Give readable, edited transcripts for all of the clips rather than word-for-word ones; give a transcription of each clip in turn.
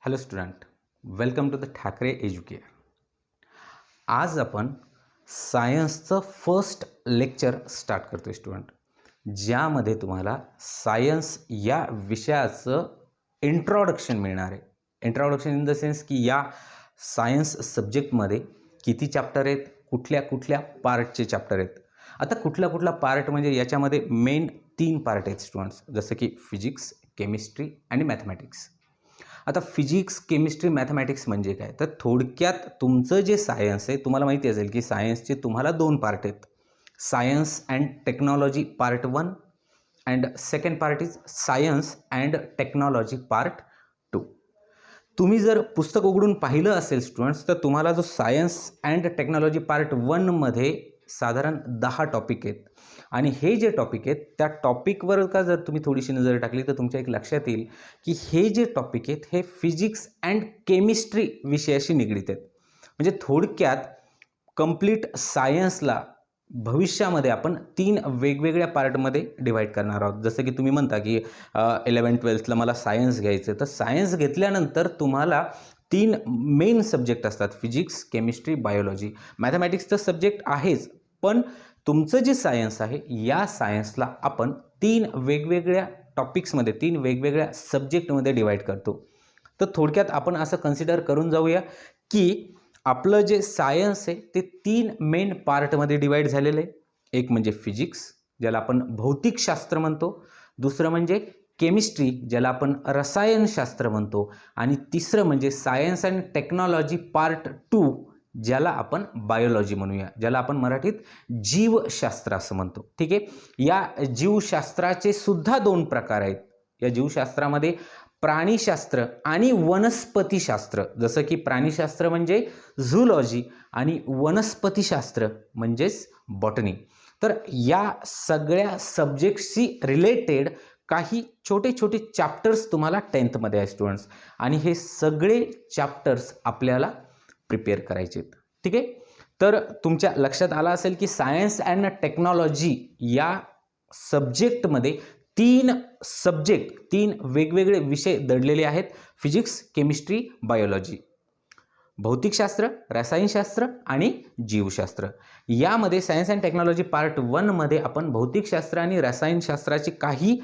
Hello student, welcome to the Thackeray Educare. आज आपण सायन्सचं फर्स्ट लेक्चर स्टार्ट करतो स्टुडंट, ज्यामध्ये तुम्हाला सायन्स या विषयाचं इंट्रोडक्शन मिळणार आहे. इंट्रोडक्शन इन द सेन्स की या सायन्स सब्जेक्टमध्ये किती चॅप्टर आहेत, कुठल्या कुठल्या पार्टचे चॅप्टर आहेत. आता कुठला पार्ट म्हणजे याच्यामध्ये मेन 3 पार्ट आहेत स्टुडंट्स, जसं की फिजिक्स, केमिस्ट्री आणि मॅथमॅटिक्स. आता फिजिक्स, केमिस्ट्री, मॅथमॅटिक्स म्हणजे काय, तर थोडक्यात तुमचं जे सायन्स आहे, तुम्हाला माहिती असेल की सायन्सचे तुम्हाला 2 पार्ट आहेत. Science and technology part 1 and second part is science and technology part 2. तुम्ही जर पुस्तक उघडून पाहिलं असेल स्टुडंट्स, तर तुम्हाला जो सायन्स अँड टेक्नॉलॉजी पार्ट 1 मध्ये साधारण 10 टॉपिक आहेत. आणि हे जे टॉपिक आहेत त्या टॉपिकवर का जर तुम्ही थोडीशी नजर टाकली तर तुमच्या एक लक्षात येईल की हे जे टॉपिक आहेत हे फिजिक्स अँड केमिस्ट्री विषयाशी निगडीत आहेत. म्हणजे थोडक्यात कंप्लीट सायन्सला भविष्यामध्ये आपण 3 वेगवेगळ्या पार्टमध्ये डिवाईड करणार आहोत. जसं की तुम्ही म्हणता की 11th-12thला मला सायन्स घ्यायचं, तर सायन्स घेतल्यानंतर तुम्हाला 3 मेन सब्जेक्ट असतात, फिजिक्स, केमिस्ट्री, बायोलॉजी. मॅथमॅटिक्सचं सब्जेक्ट आहेच, पण तुमचं जे सायन्स आहे या सायन्सला आपण 3 वेगवेगळ्या टॉपिक्समध्ये, 3 वेगवेगळ्या सब्जेक्टमध्ये डिवाईड करतो. तर थोडक्यात आपण असं कन्सिडर करून जाऊया की आपलं जे सायन्स आहे ते 3 मेन पार्टमध्ये डिवाईड झालेलं आहे. एक म्हणजे फिजिक्स, ज्याला आपण भौतिकशास्त्र म्हणतो. दुसरं म्हणजे केमिस्ट्री, ज्याला आपण रसायनशास्त्र म्हणतो. आणि तिसरं म्हणजे सायन्स अँड टेक्नॉलॉजी पार्ट 2, ज्याला आपण बायोलॉजी म्हणूया, ज्याला आपण मराठीत जीवशास्त्र असं म्हणतो. ठीक आहे. या जीवशास्त्राचे सुद्धा 2 प्रकार आहेत. या जीवशास्त्रामध्ये प्राणीशास्त्र आणि वनस्पतीशास्त्र. जसं की प्राणीशास्त्र म्हणजे झूलॉजी आणि वनस्पतीशास्त्र म्हणजेच बॉटनी. तर या सगळ्या सब्जेक्ट्सशी रिलेटेड काही छोटे छोटे चॅप्टर्स तुम्हाला 10th मध्ये आहे स्टुडंट्स, आणि हे सगळे चॅप्टर्स आपल्याला प्रिपेअर करायचे आहेत. ठीक आहे. तर तुमच्या लक्षात आलं असेल की सायन्स अँड टेक्नॉलॉजी या सब्जेक्टमध्ये 3 वेगवेगळे विषय दडलेले आहेत. फिजिक्स, केमिस्ट्री, बायोलॉजी, भौतिकशास्त्र, रसायनशास्त्र आणि जीवशास्त्र. यामध्ये सायन्स अँड टेक्नॉलॉजी पार्ट 1 मध्ये आपण भौतिकशास्त्र आणि रसायनशास्त्राचे काही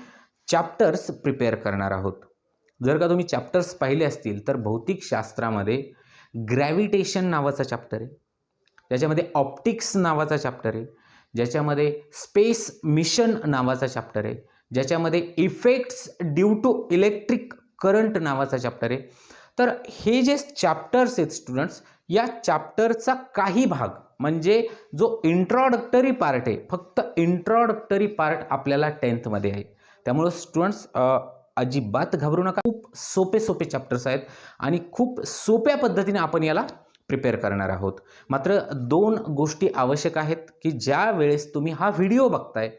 चॅप्टर्स प्रिपेअर करणार आहोत. जर का तुम्ही चॅप्टर्स पाहिले असतील तर भौतिकशास्त्रामध्ये ग्रॅव्हिटेशन नावाचा चॅप्टर आहे, ज्याच्यामध्ये ऑप्टिक्स नावाचा चॅप्टर आहे, ज्याच्यामध्ये स्पेस मिशन नावाचा चॅप्टर आहे, ज्याच्यामध्ये effects due to electric current नावाचा चॅप्टर आहे. तर हे जे चॅप्टर्स आहेत स्टुडंट्स, या चॅप्टरचा काही भाग म्हणजे जो इंट्रोडक्टरी पार्ट आहे, फक्त इंट्रोडक्टरी पार्ट आपल्याला 10th मध्ये आहे. त्यामुळे स्टुडंट्स अजिबात घाबरू नका. खूप सोपे चॅप्टर्स आहेत आणि खूप सोप्या पद्धतीने आपण याला प्रिपेअर करणार आहोत. मात्र 2 गोष्टी आवश्यक आहेत की ज्या वेळेस तुम्ही हा व्हिडिओ बघताय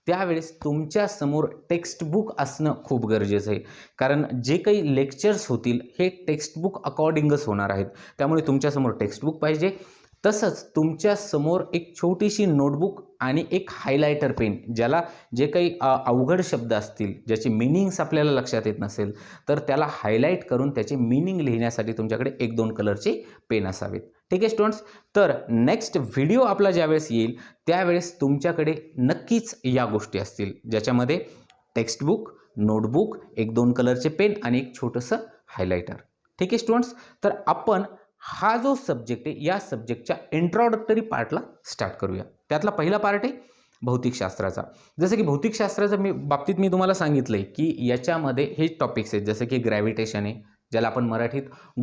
त्यावेळेस तुमच्या समोर टेक्स्टबुक असणं खूप गरजेचं आहे. कारण जे काही लेक्चर्स होतील हे टेक्स्टबुक अकॉर्डिंगच होणार आहेत. त्यामुळे तुमच्यासमोर टेक्स्टबुक पाहिजे. तसंच तुमच्या समोर एक छोटीशी नोटबुक आणि एक हायलायटर पेन, ज्याला जे काही अवघड शब्द असतील, ज्याचे मीनिंग्स आपल्याला लक्षात येत नसेल, तर त्याला हायलाईट करून त्याचे मीनिंग लिहिण्यासाठी तुमच्याकडे 1-2 कलरचे पेन असावेत. ठीक आहे स्टुडंट्स. तर नेक्स्ट व्हिडिओ आपला ज्यावेळेस येईल त्यावेळेस तुमच्याकडे नक्कीच या गोष्टी असतील, ज्याच्यामध्ये टेक्स्टबुक, नोटबुक, 1-2 कलरचे पेन आणि एक छोटंसं हायलायटर. ठीक आहे स्टुडंट्स. तर आपण हा जो सब्जेक्ट आहे या सब्जेक्टच्या इंट्रोडक्टरी पार्टला स्टार्ट करूया. त्यातला पहिला पार्ट आहे भौतिकशास्त्राचा. जसं की भौतिकशास्त्राच्या बाबतीत मी तुम्हाला सांगितलंय की याच्यामध्ये हे टॉपिक्स आहेत, जसं की ग्रॅव्हिटेशन आहे, ज्याला आपण मराठीत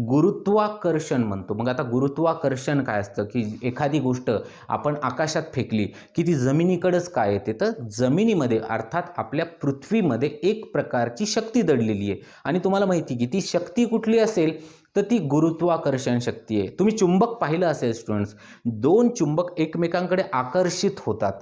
गुरुत्वाकर्षण म्हणतो. मग आता गुरुत्वाकर्षण काय असतं की एखादी गोष्ट आपण आकाशात फेकली की ती जमिनीकडेच काय येते, तर जमिनीमध्ये अर्थात आपल्या पृथ्वीमध्ये एक प्रकारची शक्ती दडलेली आहे. आणि तुम्हाला माहिती की ती शक्ती कुठली असेल, तर ती गुरुत्वाकर्षण शक्ती आहे. तुम्ही चुंबक पाहिलं असेल स्टुडंट्स, 2 चुंबक एकमेकांकडे आकर्षित होतात,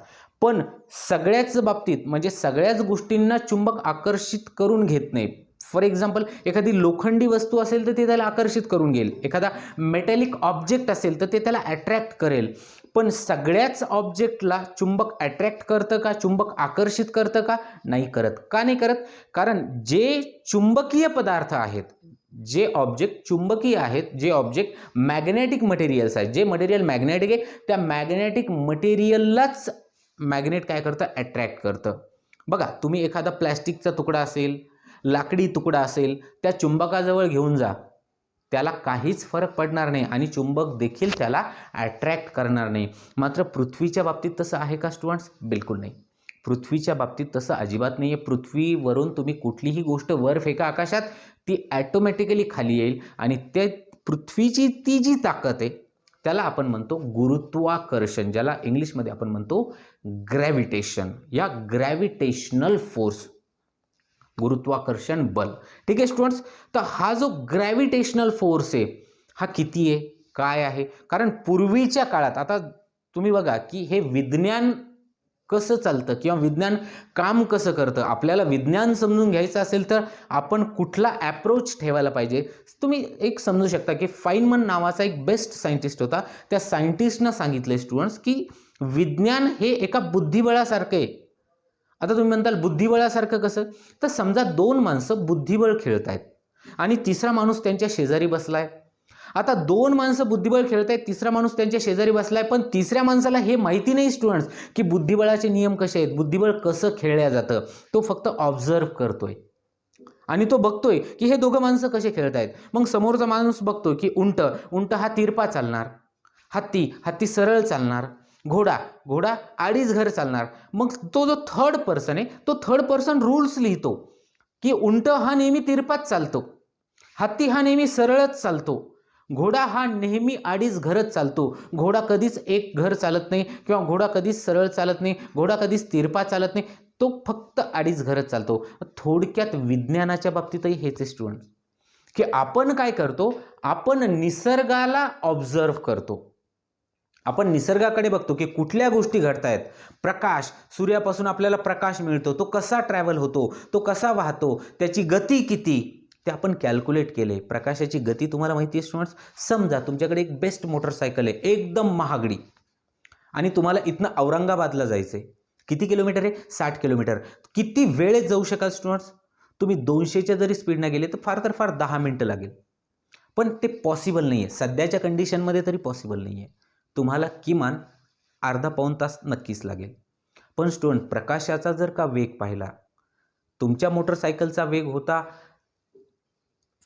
पण सगळ्याच बाबतीत म्हणजे सगळ्याच गोष्टींना चुंबक आकर्षित करून घेत नाही. फॉर एक्झाम्पल, एखादी लोखंडी वस्तू असेल तर ते त्याला आकर्षित करून घेईल, एखादा मेटॅलिक ऑब्जेक्ट असेल तर ते त्याला अट्रॅक्ट करेल. पण सगळ्याच ऑब्जेक्टला चुंबक अट्रॅक्ट करतं का, चुंबक आकर्षित करतं का? नाही करत. का नाही करत? कारण जे चुंबकीय पदार्थ आहेत, जे ऑब्जेक्ट चुंबकीय आहेत, जे ऑब्जेक्ट मॅग्नेटिक मटेरियल्स आहेत, जे मटेरियल मॅग्नेटिक आहे त्या मॅग्नेटिक मटेरियललाच मॅग्नेट काय करतं, अट्रॅक्ट करतं. बघा, तुम्ही एखादा प्लॅस्टिकचा तुकडा असेल, लाकडी तुकडा असेल, त्या चुंबकाजवळ घेऊन जा, त्याला काहीच फरक पडणार नाही आणि चुंबक देखील त्याला अट्रॅक्ट करणार नाही. मात्र पृथ्वीच्या बाबतीत तसं आहे का स्टुडंट्स? बिलकुल नाही. पृथ्वीच्या बाबतीत तसं अजिबात नाही आहे. पृथ्वीवरून तुम्ही कुठलीही गोष्ट वर फेका आकाशात, ती ॲटोमॅटिकली खाली येईल आणि ते पृथ्वीची ती जी ताकद आहे त्याला आपण म्हणतो गुरुत्वाकर्षण, ज्याला इंग्लिशमध्ये आपण म्हणतो ग्रॅव्हिटेशन, या ग्रॅव्हिटेशनल फोर्स, गुरुत्वाकर्षण बल. ठीक आहे स्टुडंट्स, तर हा जो ग्रॅव्हिटेशनल फोर्स आहे हा किती आहे, काय आहे? कारण पूर्वीच्या काळात, आता तुम्ही बघा की हे विज्ञान कसं चालतं किंवा विज्ञान काम कसं करतं, आपल्याला विज्ञान समजून घ्यायचं असेल तर आपण कुठला ॲप्रोच ठेवायला पाहिजे. तुम्ही एक समजू शकता की फाइनमन नावाचा एक बेस्ट सायंटिस्ट होता, त्या सायंटिस्टनं सांगितले स्टुडंट्स की विज्ञान हे एका बुद्धिबळासारखं आहे. आता तुम्ही म्हणताल बुद्धिबळासारखं कसं? तर समजा दोन माणसं बुद्धिबळ खेळत आहेत आणि तिसरा माणूस त्यांच्या शेजारी बसलाय. आता दोन माणसं बुद्धिबळ खेळत आहेत, तिसरा माणूस त्यांच्या शेजारी बसलाय, पण तिसऱ्या माणसाला हे माहिती नाही स्टुडंट्स की बुद्धिबळाचे नियम कसे आहेत, बुद्धिबळ कसं खेळलं जातं. तो फक्त ऑब्झर्व करतोय आणि तो बघतोय की हे दोघं माणसं कसे खेळत आहेत. मग समोरचा माणूस बघतोय की उंट हा तिरपा चालणार, हत्ती सरळ चालणार, घोडा अडीच घर चालणार. मग तो जो थर्ड पर्सन आहे तो थर्ड पर्सन रूल्स लिहितो की उंट हा नेहमी तिरपाच चालतो, हत्ती हा नेहमी सरळच चालतो, घोडा हा नेहमी अडीच घरच चालतो, घोडा कधीच एक घर चालत नाही किंवा घोडा कधीच सरळ चालत नाही, घोडा कधीच तिरपा चालत नाही, तो फक्त अडीच घरच चालतो. थोडक्यात विज्ञानाच्या बाबतीतही हेच स्टुडंट की आपण काय करतो, आपण निसर्गाला ऑब्झर्व करतो, आपण निसर्गाकडे बघतो की कुठल्या गोष्टी घडतायत. प्रकाश, सूर्यापासून आपल्याला प्रकाश मिळतो, तो कसा ट्रॅव्हल होतो, तो कसा वाहतो, त्याची गती किती, ते आपण कॅल्क्युलेट केले. प्रकाशाची गती तुम्हाला माहिती आहे स्टुडंट्स? समजा तुमच्याकडे एक बेस्ट मोटरसायकल आहे, एकदम महागडी, आणि तुम्हाला इथनं औरंगाबादला जायचं आहे. किती किलोमीटर आहे? 60 किलोमीटर. किती वेळेत जाऊ शकाल स्टुडंट्स? तुम्ही 200च्या जरी स्पीडनं गेले तर फार 10 मिनटं लागेल. पण ते पॉसिबल नाही आहे, सध्याच्या कंडिशनमध्ये तरी पॉसिबल नाही आहे. तुम्हाला किमान अर्धा पाऊण तास नक्कीच लागेल. पण स्टुडंट, प्रकाशाचा जर का वेग पाहिला, तुमच्या मोटरसायकलचा वेग होता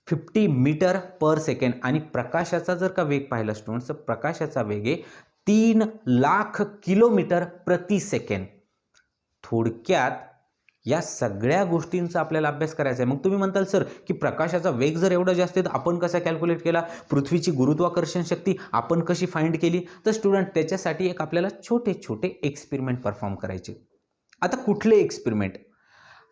50 मीटर पर सेकंड आणि प्रकाशाचा जर का वेग पाहिला स्टुडंट्स, तर प्रकाशाचा वेग आहे 3 लाख किलोमीटर प्रति सेकंड. थोडक्यात या सगळ्या गोष्टींचा आपल्याला अभ्यास करायचा आहे. मग तुम्ही म्हणताल सर की प्रकाशाचा वेग जर एवढा जास्त आहे तर आपण कसा कॅल्क्युलेट केला, पृथ्वीची गुरुत्वाकर्षण शक्ती आपण कशी फाइंड केली? तर स्टुडंट, त्याच्यासाठी एक आपल्याला छोटे छोटे एक्सपेरिमेंट परफॉर्म करायचे. आता कुठले एक्सपेरिमेंट?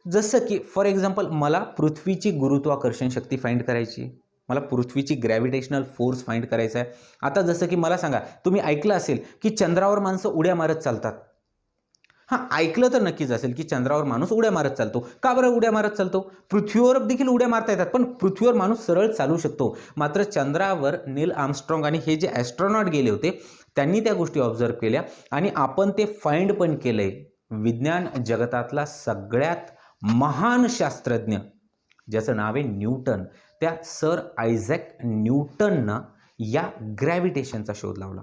जसं की फॉर एक्झाम्पल मला पृथ्वीची गुरुत्वाकर्षण शक्ती फाइंड करायची, मला पृथ्वीची ग्रॅव्हिटेशनल फोर्स फाइंड करायचा आहे. आता जसं की मला सांगा, तुम्ही ऐकलं असेल की चंद्रावर माणसं उड्या मारत चालतात. हां, ऐकलं तर नक्कीच असेल की चंद्रावर माणूस उड्या मारत चालतो. का बरं उड्या मारत चालतो? पृथ्वीवर देखील उड्या मारता येतात, पण पृथ्वीवर माणूस सरळ चालू शकतो. मात्र चंद्रावर नील आर्मस्ट्रॉंग आणि हे जे ॲस्ट्रॉनॉट गेले होते त्यांनी त्या गोष्टी ऑब्झर्व केल्या आणि आपण ते फाइंड पण केलंय. विज्ञान जगतातला सगळ्यात महान शास्त्रज्ञ ज्याचं नाव आहे न्यूटन, त्या सर आयझॅक न्यूटननं या ग्रॅव्हिटेशनचा शोध लावला.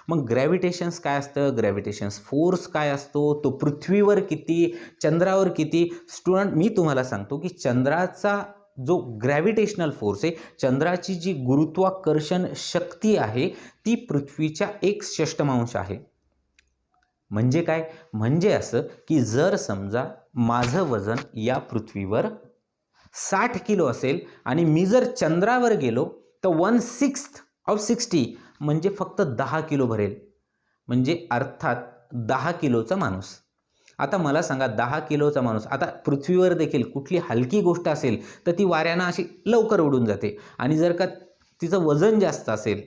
मग ग्रॅव्हिटेशन्स काय असतं, ग्रॅव्हिटेशन्स फोर्स काय असतो, तो पृथ्वीवर किती, चंद्रावर किती? स्टुडंट, मी तुम्हाला सांगतो की चंद्राचा जो ग्रॅव्हिटेशनल फोर्स आहे, चंद्राची जी गुरुत्वाकर्षण शक्ती आहे ती पृथ्वीच्या 1/6 आहे. म्हणजे काय? म्हणजे असं की जर समजा माझं वजन या पृथ्वीवर 60 किलो असेल आणि मी जर चंद्रावर गेलो तर 1/6 ऑफ 60 म्हणजे फक्त 10 किलो भरेल, म्हणजे अर्थात 10 किलोचा माणूस. आता मला सांगा, 10 किलोचा माणूस, आता पृथ्वीवर देखील कुठली हलकी गोष्ट असेल तर ती वाऱ्यानं अशी लवकर उडून जाते आणि जर का तिचं वजन जास्त असेल,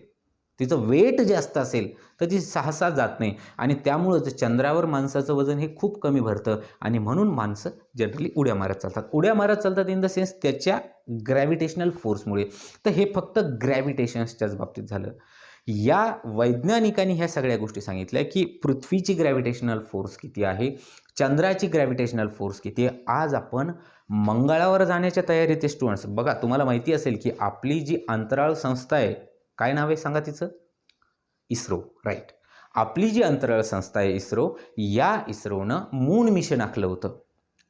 तिचं वेट जास्त असेल तर ती सहसा जात नाही आणि त्यामुळंच चंद्रावर माणसाचं वजन हे खूप कमी भरतं आणि म्हणून माणसं जनरली उड्या मारत चालतात. उड्या मारत चालतात इन द सेन्स त्याच्या ग्रॅव्हिटेशनल फोर्समुळे. तर हे फक्त ग्रॅव्हिटेशन्सच्याच बाबतीत झालं. या वैज्ञानिकांनी ह्या सगळ्या गोष्टी सांगितल्या की पृथ्वीची ग्रॅव्हिटेशनल फोर्स किती आहे, चंद्राची ग्रॅव्हिटेशनल फोर्स किती आहे. आज आपण मंगळावर जाण्याच्या तयारीत आहे स्टुडंट्स. बघा, तुम्हाला माहिती असेल की आपली जी अंतराळ संस्था आहे, काय नाव आहे सांगा तिचं? इस्रो. राईट. आपली जी अंतराळ संस्था आहे इस्रो, या इस्रोनं मून मिशन आखलं होतं.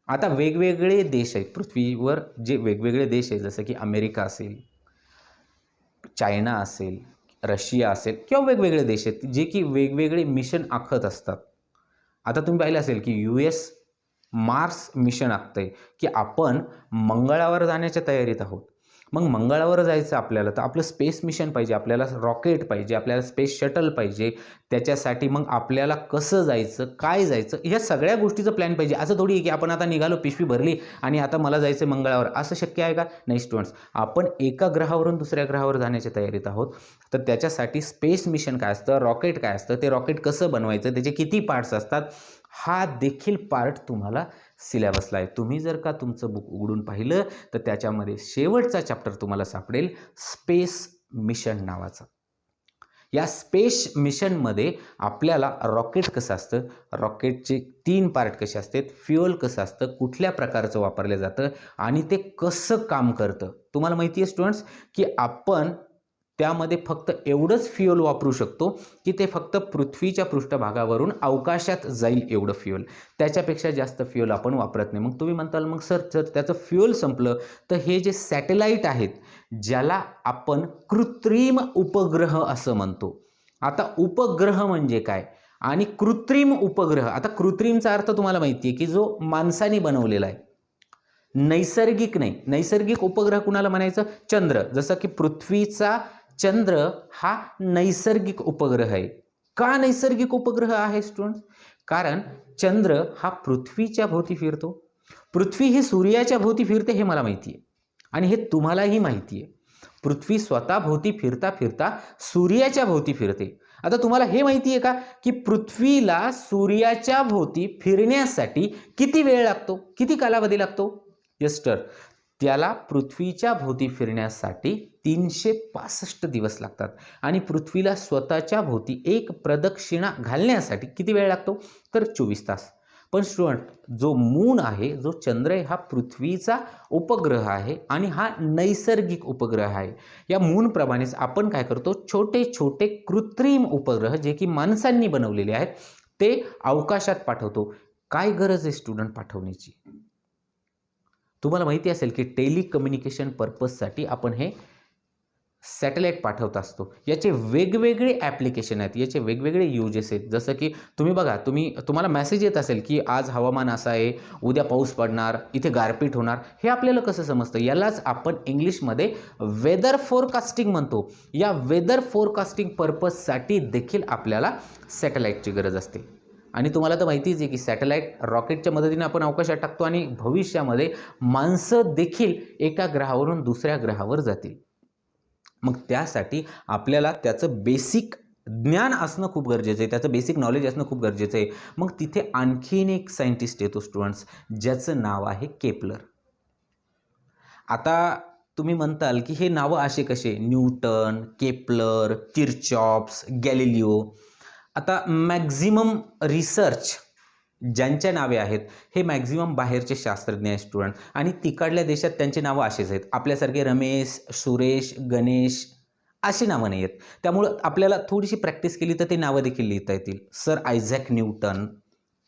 आता वेगवेगळे देश आहेत पृथ्वीवर, जे वेगवेगळे देश आहेत जसं की अमेरिका असेल, चायना असेल, रशिया असेल किंवा वेगवेगळे देश आहेत जे की वेगवेगळे मिशन आखत असतात. आता तुम्ही पाहिलं असेल की US मार्स मिशन आखतंय की आपण मंगळावर जाण्याच्या तयारीत आहोत. मग मंगळावर जायचं आपल्याला तर आपलं स्पेस मिशन पाहिजे, आपल्याला रॉकेट पाहिजे, आपल्याला स्पेस शटल पाहिजे. त्याच्यासाठी मग आपल्याला कसं जायचं, काय जायचं, ह्या सगळ्या गोष्टीचं प्लॅन पाहिजे. असं थोडी आहे की आपण आता निघालो, पिशवी भरली आणि आता मला जायचं मंगळावर, असं शक्य आहे का? नाही स्टुडंट्स. आपण एका ग्रहावरून दुसऱ्या ग्रहावर जाण्याच्या तयारीत आहोत. तर त्याच्यासाठी स्पेस मिशन काय असतं, रॉकेट काय असतं, ते रॉकेट कसं बनवायचं, त्याचे किती पार्ट्स असतात, हा देखील पार्ट तुम्हाला सिलेबसला आहे. तुम्ही जर का तुमचं बुक उघडून पाहिलं तर त्याच्यामध्ये शेवटचा चॅप्टर तुम्हाला सापडेल स्पेस मिशन नावाचा. या स्पेस मिशनमध्ये आपल्याला रॉकेट कसं असतं, रॉकेटचे 3 पार्ट कसे असतात, फ्युअल कसं असतं, कुठल्या प्रकारचं वापरलं जातं आणि ते कसं काम करतं. तुम्हाला माहिती आहे स्टुडंट्स की आपण त्यामध्ये फक्त एवढंच फ्युअल वापरू शकतो की ते फक्त पृथ्वीच्या पृष्ठभागावरून अवकाशात जाईल एवढं फ्युअल. त्याच्यापेक्षा जास्त फ्युअल आपण वापरत नाही. मग तुम्ही म्हणताल मग सर जर त्याचं फ्युअल संपलं तर हे जे सॅटेलाईट आहेत, ज्याला आपण कृत्रिम उपग्रह असं म्हणतो. आता उपग्रह म्हणजे काय आणि कृत्रिम उपग्रह, आता कृत्रिमचा अर्थ तुम्हाला माहिती आहे की जो माणसाने बनवलेला आहे, नैसर्गिक नाही. नैसर्गिक उपग्रह कुणाला म्हणायचं? चंद्र. जसं की पृथ्वीचा चंद्र हा नैसर्गिक उपग्रह आहे. का नैसर्गिक उपग्रह आहे स्टुडंट्स? कारण चंद्र हा पृथ्वीच्या भोवती फिरतो, पृथ्वी ही सूर्याच्या भोवती फिरते, हे मला माहिती आहे आणि हे तुम्हालाही माहिती आहे. पृथ्वी स्वतः भोवती फिरता फिरता सूर्याच्या भोवती फिरते. आता तुम्हाला हे माहिती आहे का की पृथ्वीला सूर्याच्या भोवती फिरण्यासाठी किती वेळ लागतो, किती कालावधी लागतो? यस सर, त्याला पृथ्वीच्या भोवती फिरण्यासाठी 365 दिवस लागतात आणि पृथ्वीला स्वतःच्या भोवती एक प्रदक्षिणा घालण्यासाठी किती वेळ लागतो? तर 24 तास. पण स्टुडंट, जो मून आहे, जो चंद्र आहे, हा पृथ्वीचा उपग्रह आहे आणि हा नैसर्गिक उपग्रह आहे. या मूनप्रमाणेच आपण काय करतो, छोटे छोटे कृत्रिम उपग्रह जे की माणसांनी बनवलेले आहेत ते अवकाशात पाठवतो. काय गरज आहे स्टुडंट पाठवण्याची? तुम्हाला माहिती असेल की टेलिकम्युनिकेशन पर्पजसाठी आपण हे सॅटेलाईट पाठवत असतो. याचे वेगवेगळे ॲप्लिकेशन आहेत, याचे वेगवेगळे यूजेस आहेत. जसं की तुम्ही बघा, तुम्हाला मेसेज येत असेल की आज हवामान असं आहे, उद्या पाऊस पडणार, इथे गारपीट होणार. हे आपल्याला कसं समजतं? यालाच आपण इंग्लिशमध्ये वेदर फोरकास्टिंग म्हणतो. या वेदर फोरकास्टिंग पर्पजसाठी देखील आपल्याला सॅटेलाईटची गरज असते. आणि तुम्हाला तर माहितीच आहे की सॅटेलाईट रॉकेटच्या मदतीने आपण अवकाशात टाकतो आणि भविष्यामध्ये माणसं देखील एका ग्रहावरून दुसऱ्या ग्रहावर जातील. मग त्यासाठी आपल्याला त्याचं बेसिक ज्ञान असणं खूप गरजेचं आहे, त्याचं बेसिक नॉलेज असणं खूप गरजेचं आहे. मग तिथे आणखीन एक सायंटिस्ट येतो स्टुडंट्स, ज्याचं नाव आहे केपलर. आता तुम्ही म्हणताल की हे नावं असे कसे? Newton, Kepler, Kirchhoff's, Galileo. आता मॅक्झिमम रिसर्च ज्यांच्या नावे आहेत हे मॅक्झिमम बाहेरचे शास्त्रज्ञ आहेत स्टुडंट, आणि तिकडल्या देशात त्यांची नावं असेच आहेत. आपल्यासारखे रमेश, सुरेश, गणेश अशी नावं नाही आहेत. त्यामुळं आपल्याला थोडीशी प्रॅक्टिस केली तर ते नावं देखील लिहिता येतील. Sir Isaac Newton,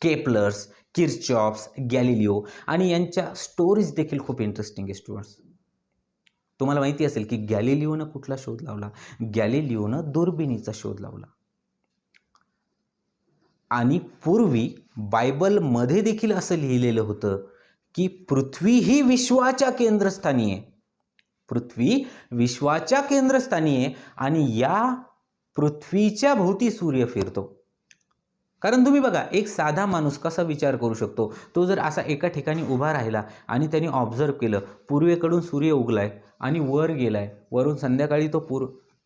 Kepler's, Kirchhoff's, Galileo, आणि यांच्या स्टोरीज देखील खूप इंटरेस्टिंग आहे स्टुडंट्स. तुम्हाला माहिती असेल की गॅलिलिओनं कुठला शोध लावला? गॅलिलिओनं दुर्बिणीचा शोध लावला. आणि पूर्वी बायबलमध्ये देखील असं लिहिलेलं होतं की पृथ्वी ही विश्वाच्या केंद्रस्थानी आहे. पृथ्वी विश्वाच्या केंद्रस्थानी आहे आणि या पृथ्वीच्या भोवती सूर्य फिरतो. कारण तुम्ही बघा, एक साधा माणूस कसा विचार करू शकतो? तो जर असा एका ठिकाणी उभा राहिला आणि त्यांनी ऑब्झर्व केलं, पूर्वेकडून सूर्य उगलाय आणि वर गेलाय, वरून संध्याकाळी तो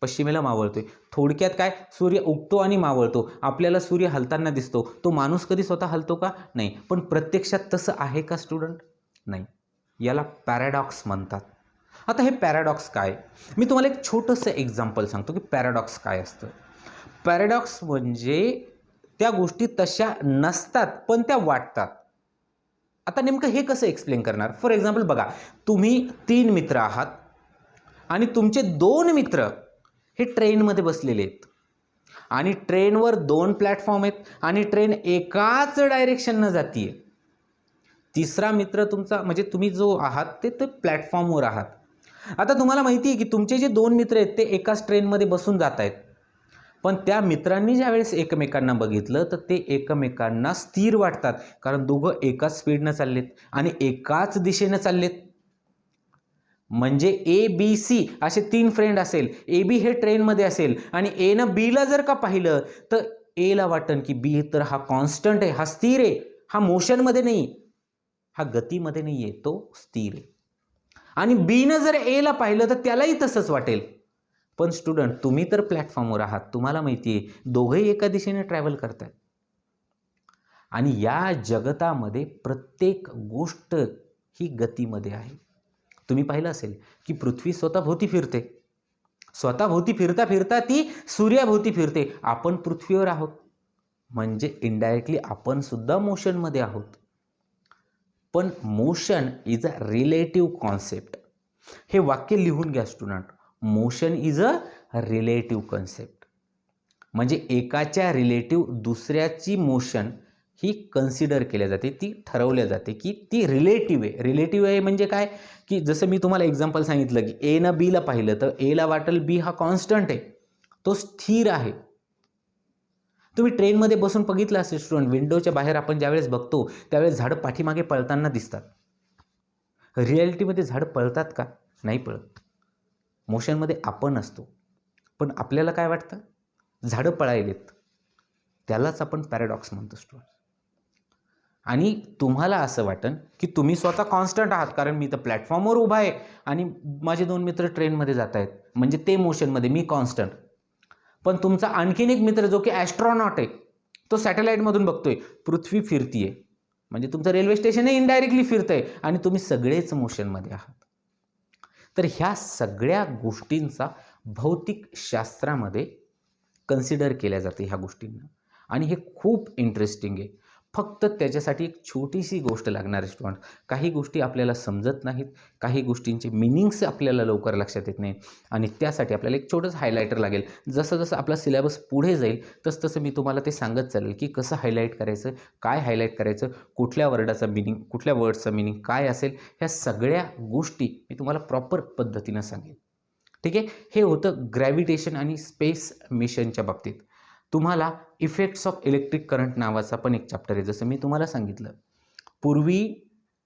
पश्चिमेला मावळतोय. थोडक्यात काय, सूर्य उगतो आणि मावळतो, आपल्याला सूर्य हलताना दिसतो. तो माणूस कधी स्वतः हलतो का? नाही. पण प्रत्यक्षात तसं आहे का स्टुडंट? नाही. याला पॅराडॉक्स म्हणतात. आता हे पॅराडॉक्स काय? मी तुम्हाला एक छोटंसं एक्झाम्पल सांगतो की पॅराडॉक्स काय असतं. पॅराडॉक्स म्हणजे त्या गोष्टी तशा नसतात पण त्या वाटतात. आता नेमकं हे कसं एक्सप्लेन करणार? फॉर एक्झाम्पल बघा, तुम्ही 3 मित्र आहात आणि तुमचे 2 मित्र हे ट्रेनमध्ये बसलेले आहेत आणि ट्रेनवर 2 प्लॅटफॉर्म आहेत आणि ट्रेन एकाच डायरेक्शननं जातीये. तिसरा मित्र तुमचा म्हणजे तुम्ही जो आहात ते प्लॅटफॉर्मवर आहात. आता तुम्हाला माहिती आहे की तुमचे जे 2 मित्र आहेत ते एकाच ट्रेनमध्ये बसून जात आहेत, पण त्या मित्रांनी ज्यावेळेस एकमेकांना बघितलं तर ते एकमेकांना स्थिर वाटतात, कारण दोघं एकाच स्पीडनं चाललेत आणि एकाच दिशेनं चाललेत. म्हणजे ए बी सी असे 3 फ्रेंड असेल, ए बी हे ट्रेनमध्ये असेल आणि ए न बीला जर का पाहिलं तर एला वाटन की बी तर हा कॉन्स्टंट आहे, हा स्थिर आहे, हा मोशनमध्ये नाही, हा गतीमध्ये नाही आहे, तो स्थिर आहे. आणि बीनं जर एला पाहिलं तर त्यालाही तसंच वाटेल. पण स्टुडंट, तुम्ही तर प्लॅटफॉर्मवर आहात, तुम्हाला माहिती आहे दोघंही एका दिशेने ट्रॅव्हल करतात. आणि या जगतामध्ये प्रत्येक गोष्ट ही गतीमध्ये आहे. तुम्ही पाहिलं असेल की पृथ्वी स्वतःभोवती फिरते, स्वतःभोवती फिरता फिरता ती सूर्याभोवती फिरते. आपण पृथ्वीवर आहोत, म्हणजे इनडायरेक्टली आपण सुद्धा मोशनमध्ये आहोत. पण motion is a relative concept. हे वाक्य लिहून घ्या student. Motion is a relative concept. म्हणजे एकाच्या रिलेटिव्ह दुसऱ्याची मोशन ही कन्सिडर केल्या जाते, ती ठरवल्या जाते की ती रिलेटिव्ह आहे. रिलेटिव्ह आहे म्हणजे काय, की जसं मी तुम्हाला एक्झाम्पल सांगितलं की ए न बीला पाहिलं तर एला वाटेल बी हा कॉन्स्टंट आहे, तो स्थिर आहे. तुम्ही ट्रेनमध्ये बसून बघितलं असेल स्टुडंट, विंडोच्या बाहेर आपण ज्यावेळेस बघतो त्यावेळेस झाडं पाठीमागे पळताना दिसतात. रिॲलिटीमध्ये झाडं पळतात का? नाही पळत. मोशनमध्ये आपण असतो, पण आपल्याला काय वाटतं? झाडं पळायलेत. त्यालाच आपण पॅराडॉक्स म्हणतो स्टुडंट. आणि तुम्हाला असं वाटन की तुम्ही स्वतः कॉन्स्टंट आहात, कारण मी तर प्लॅटफॉर्मवर उभा आहे आणि माझे 2 मित्र ट्रेनमध्ये जात आहेत, म्हणजे ते मोशनमध्ये, मी कॉन्स्टंट. पण तुमचा आणखीन एक मित्र जो की ॲस्ट्रॉनॉट आहे, तो सॅटेलाईटमधून बघतोय पृथ्वी फिरतीये, म्हणजे तुमचं रेल्वे स्टेशन हे इनडायरेक्टली फिरतंय आणि तुम्ही सगळेच मोशनमध्ये आहात. तर ह्या सगळ्या गोष्टींचा भौतिकशास्त्रामध्ये कन्सिडर केल्या जाते ह्या गोष्टींना, आणि हे खूप इंटरेस्टिंग आहे. फक्त त्याच्यासाठी एक छोटीशी गोष्ट लागणार आहे स्टुडंट. काही गोष्टी आपल्याला समजत नाहीत, काही गोष्टींचे मिनिंग्स आपल्याला लवकर लक्षात येत नाही, आणि त्यासाठी आपल्याला एक छोटंसं हायलायटर लागेल. जसं जसं आपला सिलेबस पुढे जाईल तसं मी तुम्हाला ते सांगत चालेल की कसं हायलाईट करायचं, काय हायलाईट करायचं, कुठल्या वर्डाचा मिनिंग, कुठल्या वर्डचा मिनिंग काय असेल, ह्या सगळ्या गोष्टी मी तुम्हाला प्रॉपर पद्धतीनं सांगेन. ठीक आहे. हे होतं ग्रॅव्हिटेशन आणि स्पेस मिशनच्या बाबतीत. तुम्हाला इफेक्ट्स ऑफ इलेक्ट्रिक करंट नावाचा पण एक चॅप्टर आहे. जसं मी तुम्हाला सांगितलं, पूर्वी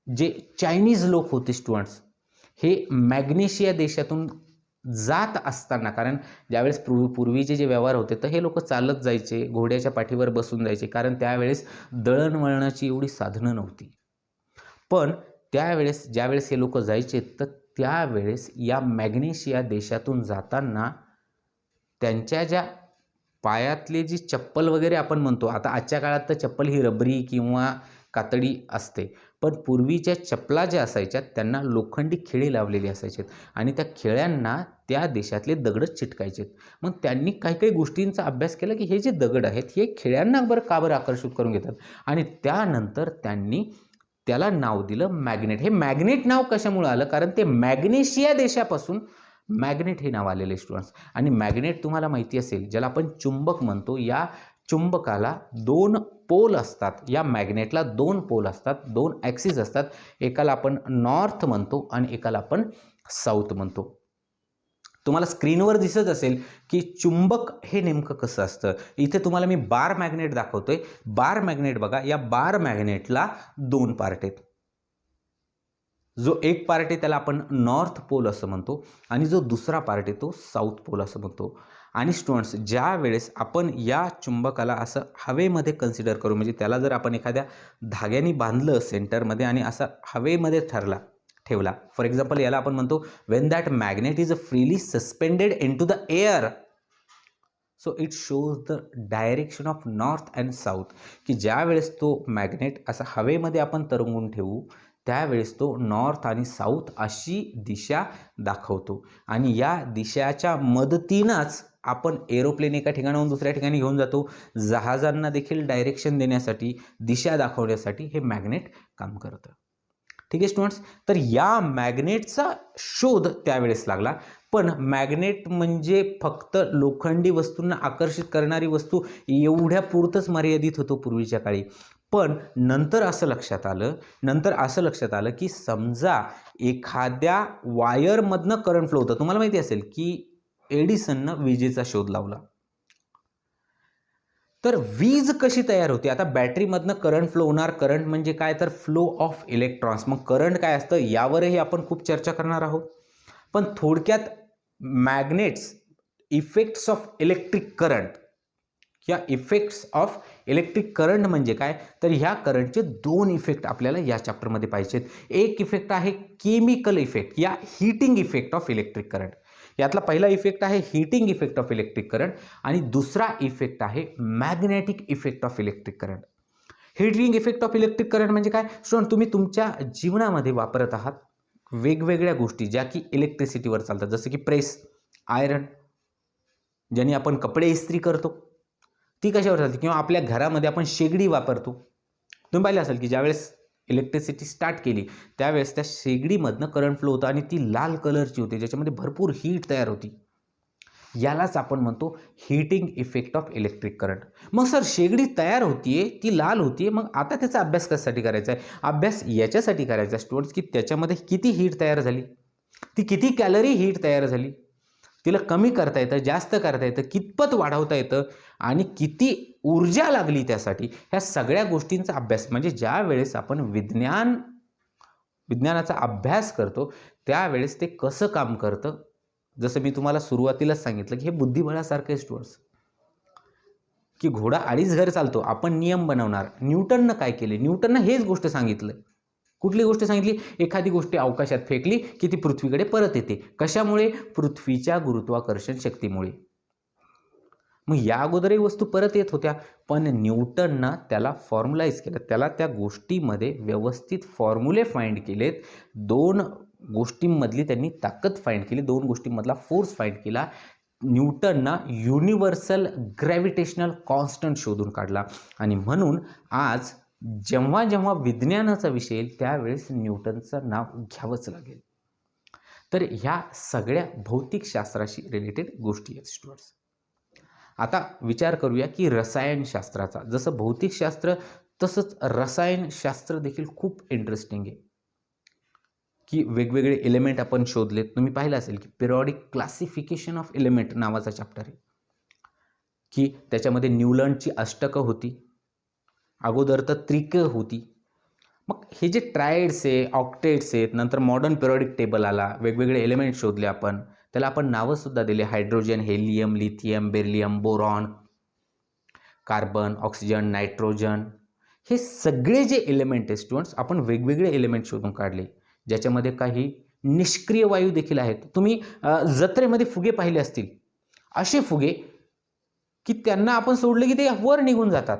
जे चायनीज लोक होते स्टुडंट्स, हे मॅग्नेशिया देशातून जात असताना, कारण ज्यावेळेस पूर्वीचे जे व्यवहार होते तर हे लोक चालत जायचे, घोड्याच्या पाठीवर बसून जायचे, कारण त्यावेळेस दळणवळणाची एवढी साधनं नव्हती. पण त्यावेळेस ज्यावेळेस हे लोक जायचे तर त्यावेळेस या मॅग्नेशिया देशातून जाताना त्यांच्या ज्या पायातले जी चप्पल वगैरे आपण म्हणतो, आता आजच्या काळात तर चप्पल ही रबरी किंवा कातडी असते, पण पूर्वीच्या चपला ज्या असायच्या त्यांना लोखंडी खिळे लावलेली असायचे आणि त्या खिळ्यांना त्या देशातले दगडच चिटकायचे. मग त्यांनी काही काही गोष्टींचा अभ्यास केला की हे जे दगड आहेत हे खिळ्यांना का बरं आकर्षित करून घेतात, आणि त्यानंतर त्यांनी त्याला नाव दिलं मॅग्नेट. हे मॅग्नेट नाव कशामुळे आलं, कारण ते मॅग्नेशिया देशापासून मॅग्नेट हे नाव आलेले स्टुडंट्स. आणि मॅग्नेट तुम्हाला माहिती असेल, ज्याला आपण चुंबक म्हणतो, या चुंबकाला 2 पोल असतात. या मॅग्नेटला 2 पोल असतात, 2 ॲक्सिस असतात. एकाला आपण नॉर्थ म्हणतो आणि एकाला आपण साऊथ म्हणतो. तुम्हाला स्क्रीनवर दिसत असेल की चुंबक हे नेमकं कसं असतं. इथे तुम्हाला मी बार मॅग्नेट दाखवतोय. बार मॅग्नेट बघा, या बार मॅग्नेटला 2 पार्ट आहेत. जो एक पार्ट आहे त्याला आपण नॉर्थ पोल असं म्हणतो आणि जो दुसरा पार्ट आहे तो साऊथ पोल असं म्हणतो. आणि स्टुडंट्स, ज्या वेळेस आपण या चुंबकाला असं हवेमध्ये कन्सिडर करू, म्हणजे त्याला जर आपण एखाद्या धाग्याने बांधलं सेंटरमध्ये आणि असं हवेमध्ये ठेवला, फॉर एक्झाम्पल याला आपण म्हणतो when that magnet is freely suspended in to the air, so it shows the direction of north and south. की ज्या वेळेस तो मॅग्नेट असा हवेमध्ये आपण तरंगून ठेवू त्यावेळेस तो नॉर्थ आणि साऊथ अशी दिशा दाखवतो आणि या दिशाच्या मदतीनंच आपण एरोप्लेन एका ठिकाणाहून दुसऱ्या ठिकाणी घेऊन जातो. जहाजांना देखील डायरेक्शन देण्यासाठी, दिशा दाखवण्यासाठी हे मॅग्नेट काम करतं. ठीक आहे स्टुडंट्स, तर या मॅग्नेटचा शोध त्यावेळेस लागला. पण मॅग्नेट म्हणजे फक्त लोखंडी वस्तूंना आकर्षित करणारी वस्तू एवढ्या पुरतंच मर्यादित होतो पूर्वीच्या काळी. पण नंतर असं लक्षात आलं की समजा एखाद्या वायरमधनं करंट फ्लो होतं. तुम्हाला माहिती असेल की एडिसननं विजेचा शोध लावला. तर वीज कशी तयार होते? आता बॅटरीमधनं करंट फ्लो होणार. करंट म्हणजे काय? तर फ्लो ऑफ इलेक्ट्रॉन्स. मग करंट काय असतं यावरही आपण खूप चर्चा करणार आहोत. पण थोडक्यात magnets, effects of electric current या इफेक्ट्स ऑफ इलेक्ट्रिक करंट म्हणजे काय? तर ह्या करंटचे दोन इफेक्ट आपल्याला या चॅप्टरमध्ये पाहिजेत. एक इफेक्ट आहे केमिकल इफेक्ट या heating effect of electric current. यातला पहिला इफेक्ट आहे heating effect of electric current आणि दुसरा इफेक्ट आहे magnetic effect of electric current. Heating effect of electric current म्हणजे काय? स्टुडंट, तुम्ही तुमच्या जीवनामध्ये वापरत आहात वेगवेगळ्या गोष्टी ज्या की इलेक्ट्रिसिटीवर चालतात, जसं की प्रेस, आयरन, ज्याने आपण कपडे इस्त्री करतो, ती कशावर चालते? किंवा आपल्या घरामध्ये आपण शेगडी वापरतो. तुम्ही पाहिलं असेल की ज्यावेळेस इलेक्ट्रिसिटी स्टार्ट केली त्यावेळेस त्या शेगडीमधनं करंट फ्लो होता आणि ती लाल कलरची होती, ज्याच्यामध्ये भरपूर हीट तयार होती. यालाच आपण म्हणतो heating effect of electric current. मग सर, शेगडी तयार होतीये, ती लाल होतीये, मग आता त्याचा अभ्यास कशासाठी करायचा आहे? अभ्यास याच्यासाठी करायचा स्टुडंट्स की त्याच्यामध्ये किती हीट तयार झाली, ती किती कॅलरी हीट तयार झाली, तिला कमी करता येतं, जास्त करता येतं, कितपत वाढवता येतं आणि किती ऊर्जा लागली त्यासाठी, ह्या सगळ्या गोष्टींचा अभ्यास. म्हणजे ज्या वेळेस आपण विज्ञानाचा अभ्यास करतो त्यावेळेस ते कसं काम करतं, जसं मी तुम्हाला सुरुवातीलाच सांगितलं की हे बुद्धिबळासारखं आहे स्टुडंट्स, की घोडा अडीच घर चालतो, आपण नियम बनवणार. न्यूटननं काय केले? न्यूटननं हेच गोष्ट सांगितलं. कुठली गोष्ट सांगितली? एखादी गोष्ट अवकाशात फेकली की ती पृथ्वीकडे परत येते. कशामुळे? पृथ्वीच्या गुरुत्वाकर्षण शक्तीमुळे. मग या अगोदरही वस्तू परत येत होत्या, पण न्यूटननं त्याला फॉर्म्युलाइज केलं, त्याला त्या गोष्टीमध्ये व्यवस्थित फॉर्म्युले फाइंड केलेत. दोन गोष्टींमधली त्यांनी ताकद फाइंड केली, दोन गोष्टींमधला फोर्स फाइंड केला. न्यूटननं युनिव्हर्सल ग्रॅव्हिटेशनल कॉन्स्टंट शोधून काढला आणि म्हणून आज जेव्हा जेव्हा विज्ञानाचा विषय येईल त्यावेळेस न्यूटनचं नाव घ्यावंच लागेल. तर ह्या सगळ्या भौतिकशास्त्राशी रिलेटेड गोष्टी आहेत स्टुडंट्स. आता विचार करूया की रसायनशास्त्राचा. जसं भौतिकशास्त्र तसंच रसायनशास्त्र देखील खूप इंटरेस्टिंग आहे, की वेगवेगळे एलिमेंट आपण शोधलेत. तुम्ही पाहिलं असेल की पिरियॉडिक क्लासिफिकेशन ऑफ एलिमेंट नावाचा चॅप्टर आहे, की त्याच्यामध्ये न्यूलंडची अष्टकं होती, अगोदर तर त्रिकं होती. मग हे जे ट्रायड्स आहे, ऑक्टेट्स आहेत, नंतर मॉडर्न पिरियॉडिक टेबल आला, वेगवेगळे एलिमेंट शोधले आपण, त्याला आपण नावंसुद्धा दिले. Hydrogen, helium, lithium, beryllium, boron, carbon, oxygen, nitrogen. हे सगळे जे एलिमेंट आहेत स्टुडंट्स, आपण वेगवेगळे एलिमेंट शोधून काढले, ज्याच्यामध्ये काही निष्क्रिय वायू देखील आहेत. तुम्ही जत्रेमध्ये फुगे पाहिले असतील, असे फुगे की त्यांना आपण सोडले की ते वर निघून जातात.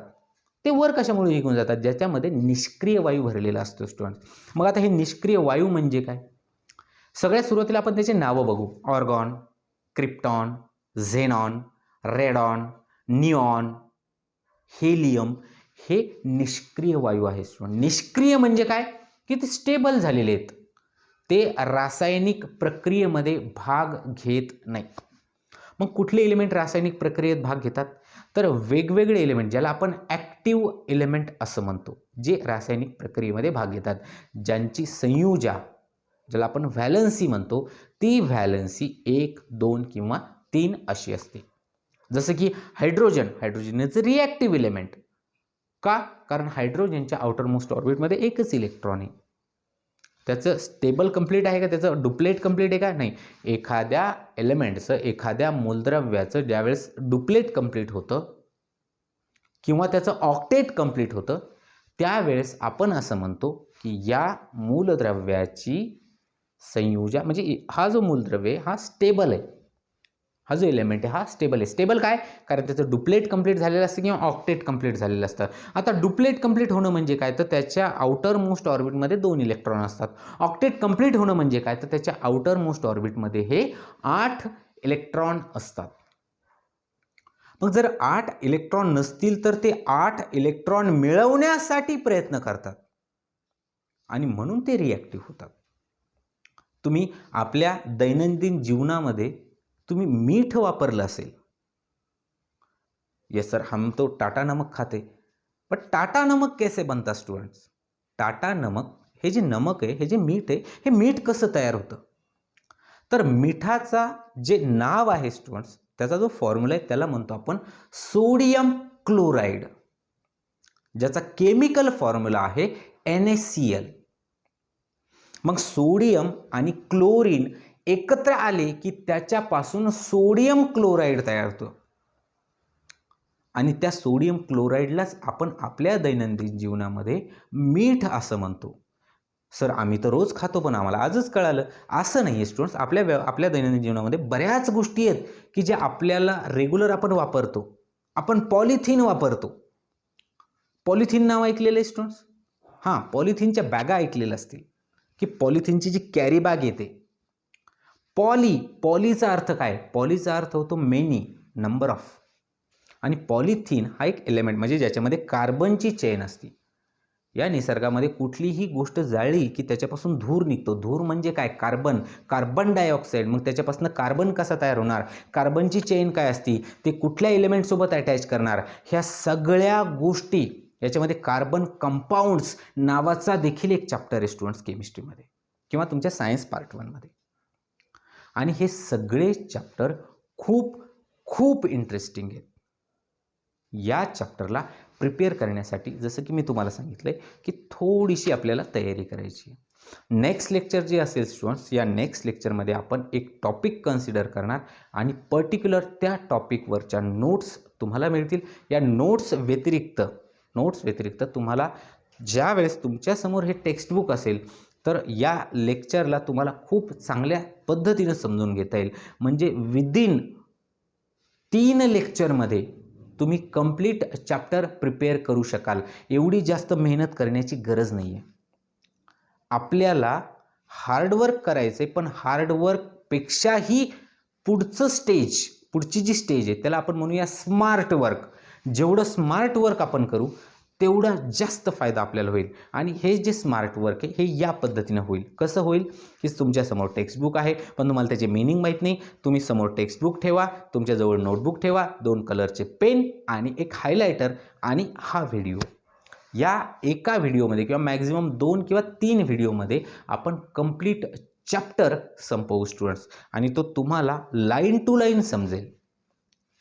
ते वर कशामुळे निघून जातात? ज्याच्यामध्ये निष्क्रिय वायू भरलेला असतो स्टुडंट. मग आता हे निष्क्रिय वायू म्हणजे काय? सगळ्यात सुरुवातीला आपण त्याचे नावं बघू. Argon, krypton, xenon, radon, neon, helium. हे निष्क्रिय वायू आहे स्टुडंट. निष्क्रिय म्हणजे काय? की ते स्टेबल झालेले आहेत, ते रासायनिक प्रक्रियेमध्ये भाग घेत नाही. मग कुठले एलिमेंट रासायनिक प्रक्रियेत भाग घेतात? तर वेगवेगळे एलिमेंट, ज्याला आपण ॲक्टिव्ह एलिमेंट असं म्हणतो, जे रासायनिक प्रक्रियेमध्ये भाग घेतात, ज्यांची संयुजा, ज्याला आपण व्हॅलन्सी म्हणतो, ती व्हॅलन्सी 1, 2 किंवा 3 अशी असते. जसं की hydrogen is a reactive element. का? कारण हायड्रोजनच्या आउटर मोस्ट ऑर्बिटमध्ये एकच इलेक्ट्रॉन आहे. त्याचं स्टेबल कंप्लीट आहे का? त्याचं डुप्लेट कंप्लीट आहे का? नाही. एखाद्या एलिमेंटचं, एखाद्या मूलद्रव्याचं ज्यावेळेस डुप्लेट कंप्लीट होतं किंवा त्याचं ऑक्टेट कंप्लीट होतं, त्यावेळेस आपण असं म्हणतो की या मूलद्रव्याची संयुजा, म्हणजे हा जो मूलद्रव्य हा स्टेबल आहे, हा जो एलिमेंट आहे हा स्टेबल आहे. स्टेबल काय? कारण त्याचं डुप्लेट कंप्लीट झालेलं असतं किंवा ऑक्टेट कंप्लीट झालेलं असतं. आता डुप्लेट कंप्लीट होणं म्हणजे काय? तर त्याच्या आउटर मोस्ट ऑर्बिटमध्ये 2 इलेक्ट्रॉन असतात. ऑक्टेट कंप्लीट होणं म्हणजे काय? तर त्याच्या आउटर मोस्ट ऑर्बिटमध्ये हे 8 इलेक्ट्रॉन असतात. मग जर 8 इलेक्ट्रॉन नसतील तर ते 8 इलेक्ट्रॉन मिळवण्यासाठी प्रयत्न करतात आणि म्हणून ते रिॲक्टिव्ह होतात. तुम्ही आपल्या दैनंदिन जीवनामध्ये तुम्ही मीठ वापरलं असेल. यस सर, हम तो टाटा नमक खाते. बट टाटा नमक कैसे बनता स्टुडंट्स? टाटा नमक हे जे नमक आहे, हे जे मीठ आहे, हे मीठ कसं तयार होतं? तर मिठाचा जे नाव आहे स्टुडंट्स, त्याचा जो फॉर्म्युला आहे त्याला म्हणतो आपण सोडियम क्लोराईड, ज्याचा केमिकल फॉर्म्युला आहे NaCl. मग सोडियम आणि क्लोरीन एकत्र आले की त्याच्यापासून सोडियम क्लोराईड तयार होतं आणि त्या सोडियम क्लोराईडलाच आपण आपल्या दैनंदिन जीवनामध्ये मीठ असं म्हणतो. सर आम्ही तर रोज खातो पण आम्हाला आजच कळालं. असं नाही आहे स्टुडंट्स. आपल्या दैनंदिन जीवनामध्ये बऱ्याच गोष्टी आहेत की ज्या आपल्याला रेग्युलर आपण वापरतो. आपण पॉलिथिन वापरतो. पॉलिथिन नाव ऐकलेलं आहे स्टुडंट्स? हां, पॉलिथिनच्या बॅगा ऐकलेल्या असतील की पॉलिथिनची जी कॅरी बॅग येते. पॉलीचा अर्थ काय? पॉलीचा अर्थ होतो मेनी, नंबर ऑफ. आणि पॉलिथिन हा एक एलिमेंट म्हणजे ज्याच्यामध्ये कार्बनची चेन असते. या निसर्गामध्ये कुठलीही गोष्ट जाळली की त्याच्यापासून धूर निघतो. धूर म्हणजे काय? Carbon dioxide. मग त्याच्यापासून कार्बन कसा तयार होणार? कार्बनची चेन काय असती? ते कुठल्या एलिमेंटसोबत अटॅच करणार? ह्या सगळ्या गोष्टी याच्यामध्ये कार्बन कंपाऊंड्स नावाचा देखील एक चॅप्टर आहे स्टुडंट्स केमिस्ट्रीमध्ये किंवा तुमच्या सायन्स पार्ट 1 मध्ये. आणि हे सगळे चॅप्टर खूप खूप इंटरेस्टिंग आहेत. या चॅप्टरला प्रिपेअर करण्यासाठी जसं की मी तुम्हाला सांगितलं की थोडीशी आपल्याला तयारी करायची. नेक्स्ट लेक्चर जे असेल स्टुडंट्स, या नेक्स्ट लेक्चरमध्ये आपण एक टॉपिक कन्सिडर करणार आणि पर्टिक्युलर त्या टॉपिकवरच्या नोट्स तुम्हाला मिळतील. या नोट्स व्यतिरिक्त तुम्हाला ज्या वेळेस तुमच्यासमोर हे टेक्स्टबुक असेल तर या लेक्चरला तुम्हाला खूप चांगल्या पद्धतीने समजून घेता येईल. म्हणजे विदिन 3 लेक्चरमध्ये तुम्ही कंप्लीट चॅप्टर प्रिपेअर करू शकाल. एवढी जास्त मेहनत करण्याची गरज नाही आहे. आपल्याला हार्डवर्क करायचं आहे, पण हार्डवर्कपेक्षाही पुढची जी स्टेज आहे त्याला आपण म्हणूया स्मार्ट वर्क. जेवढं स्मार्ट वर्क आपण करू तेवढा जास्त फायदा आपल्याला होईल. आणि हे जे स्मार्ट वर्क आहे हे या पद्धतीनं होईल. कसं होईल की तुमच्यासमोर टेक्स्टबुक आहे पण तुम्हाला त्याचे मीनिंग माहीत नाही. तुम्ही समोर टेक्स्टबुक ठेवा, तुमच्याजवळ नोटबुक ठेवा, 2 कलरचे पेन आणि एक हायलायटर आणि हा व्हिडिओ. या एका व्हिडिओमध्ये किंवा मॅक्झिमम 2 किंवा 3 व्हिडिओमध्ये आपण कंप्लीट चॅप्टर संपवू स्टुडंट्स. आणि तो तुम्हाला लाईन टू लाईन समजेल.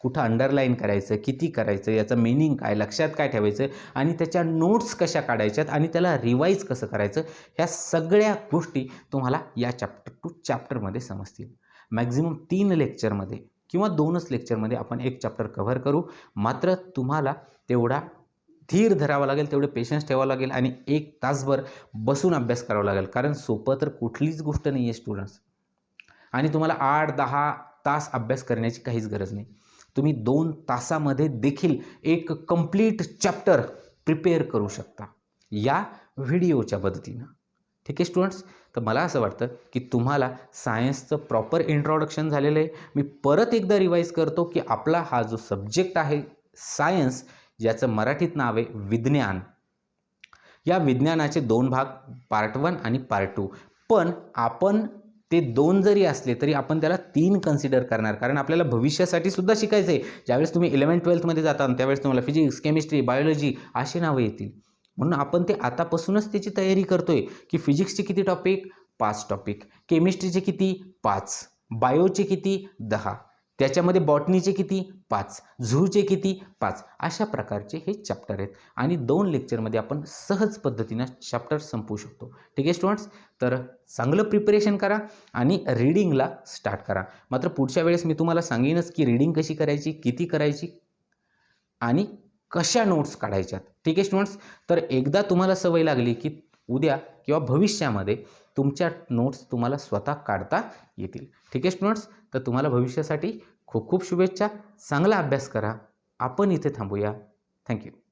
कुठं अंडरलाईन करायचं, किती करायचं, याचं मीनिंग काय, लक्षात काय ठेवायचं आणि त्याच्या नोट्स कशा काढायच्यात आणि त्याला रिवाईज कसं करायचं, ह्या सगळ्या गोष्टी तुम्हाला या चॅप्टर टू चॅप्टरमध्ये समजतील. मॅक्झिमम 3 लेक्चरमध्ये किंवा 2च लेक्चरमध्ये आपण एक चॅप्टर कव्हर करू. मात्र तुम्हाला तेवढा धीर धरावा लागेल, तेवढे पेशन्स ठेवावं लागेल आणि 1 तासभर बसून अभ्यास करावा लागेल. कारण सोपं तर कुठलीच गोष्ट नाही आहे स्टुडंट्स. आणि तुम्हाला 8-10 तास अभ्यास करण्याची काहीच गरज नाही. तुम्ही 2 तासामध्ये देखील एक कंप्लीट चॅप्टर प्रिपेअर करू शकता या व्हिडिओच्या मदतीनं. ठीक आहे स्टुडंट्स? तर मला असं वाटतं की तुम्हाला सायन्सचं प्रॉपर इंट्रोडक्शन झालेलं आहे. मी परत एकदा रिवाईज करतो की आपला हा जो सब्जेक्ट आहे सायन्स, ज्याचं मराठीत नाव आहे विज्ञान. या विज्ञानाचे 2 भाग, पार्ट 1 आणि पार्ट 2. पण आपण ते 2 जरी असले तरी आपण त्याला 3 कन्सिडर करणार. कारण आपल्याला भविष्यासाठी सुद्धा शिकायचं आहे. ज्यावेळेस तुम्ही 11th-12th जाता त्यावेळेस तुम्हाला फिजिक्स, केमिस्ट्री, बायोलॉजी अशी नावं येतील. म्हणून आपण ते आतापासूनच त्याची तयारी करतोय की फिजिक्सचे किती टॉपिक? 5 टॉपिक. केमिस्ट्रीचे किती? 5. बायोचे किती? 10. त्याच्यामध्ये बॉटनीचे किती? 5. झूचे किती? 5. अशा प्रकारचे हे चॅप्टर आहेत आणि 2 लेक्चरमध्ये आपण सहज पद्धतीनं चॅप्टर संपवू शकतो. ठीक आहे स्टुडंट्स? तर चांगलं प्रिपरेशन करा आणि रीडिंगला स्टार्ट करा. मात्र पुढच्या वेळेस मी तुम्हाला सांगेनच की रीडिंग कशी करायची, किती करायची आणि कशा नोट्स काढायच्यात. ठीक आहे स्टुडंट्स? तर एकदा तुम्हाला सवय लागली की उद्या किंवा भविष्यामध्ये तुमच्या नोट्स तुम्हाला स्वतः काढता येतील. ठीक आहे स्टुडंट्स? तर तुम्हाला भविष्यासाठी खूप खूप शुभेच्छा. चांगला अभ्यास करा. आपण इथे थांबूया. थँक्यू.